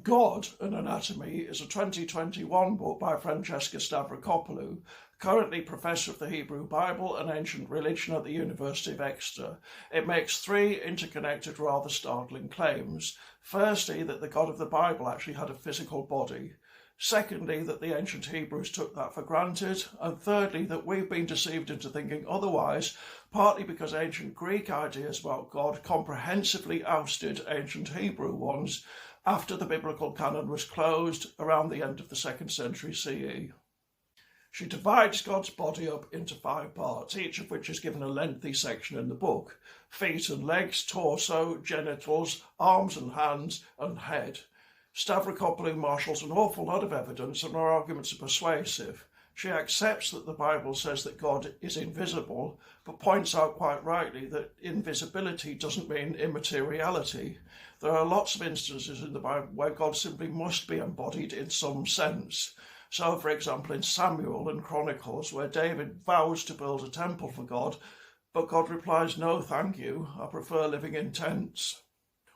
God, an Anatomy is a 2021 book by Francesca Stavrakopoulou, currently Professor of the Hebrew Bible and Ancient Religion at the University of Exeter. It makes three interconnected, rather startling claims. Firstly, that the God of the Bible actually had a physical body. Secondly, that the ancient Hebrews took that for granted. And thirdly, that we've been deceived into thinking otherwise, partly because ancient Greek ideas about God comprehensively ousted ancient Hebrew ones after the biblical canon was closed around the end of the 2nd century CE. She divides God's body up into 5 parts, each of which is given a lengthy section in the book: feet and legs, torso, genitals, arms and hands, and head. Stavrakopoulou marshals an awful lot of evidence, and her arguments are persuasive. She accepts that the Bible says that God is invisible, but points out quite rightly that invisibility doesn't mean immateriality. There are lots of instances in the Bible where God simply must be embodied in some sense. So, for example, in Samuel and Chronicles, where David vows to build a temple for God, but God replies, "No, thank you, I prefer living in tents."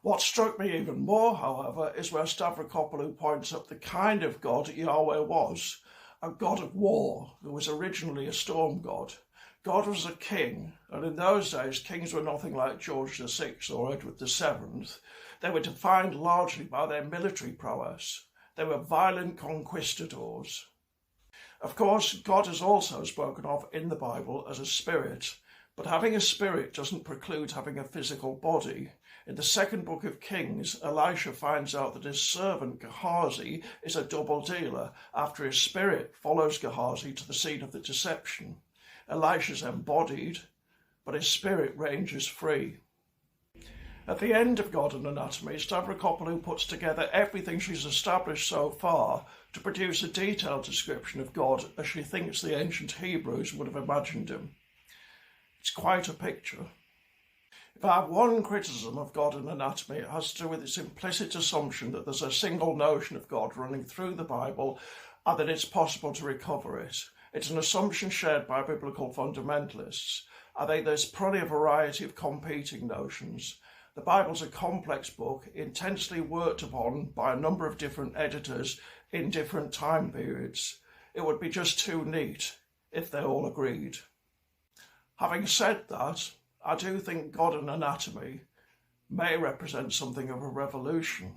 What struck me even more, however, is where Stavrakopoulou points up the kind of God Yahweh was: a God of war who was originally a storm god. God was a king, and in those days kings were nothing like George VI or Edward VII. They were defined largely by their military prowess. They were violent conquistadors. Of course, God is also spoken of in the Bible as a spirit, but having a spirit doesn't preclude having a physical body. In the 2nd book of Kings, Elisha finds out that his servant Gehazi is a double dealer after his spirit follows Gehazi to the scene of the deception. Elisha's embodied, but his spirit ranges free. At the end of God and Anatomy, Stavrakopoulou puts together everything she's established so far to produce a detailed description of God as she thinks the ancient Hebrews would have imagined him. It's quite a picture. If I have one criticism of God and Anatomy, it has to do with its implicit assumption that there's a single notion of God running through the Bible and that it's possible to recover it. It's an assumption shared by biblical fundamentalists. I think there's probably a variety of competing notions. The Bible's a complex book, intensely worked upon by a number of different editors in different time periods. It would be just too neat if they all agreed. Having said that, I do think God and Anatomy may represent something of a revolution.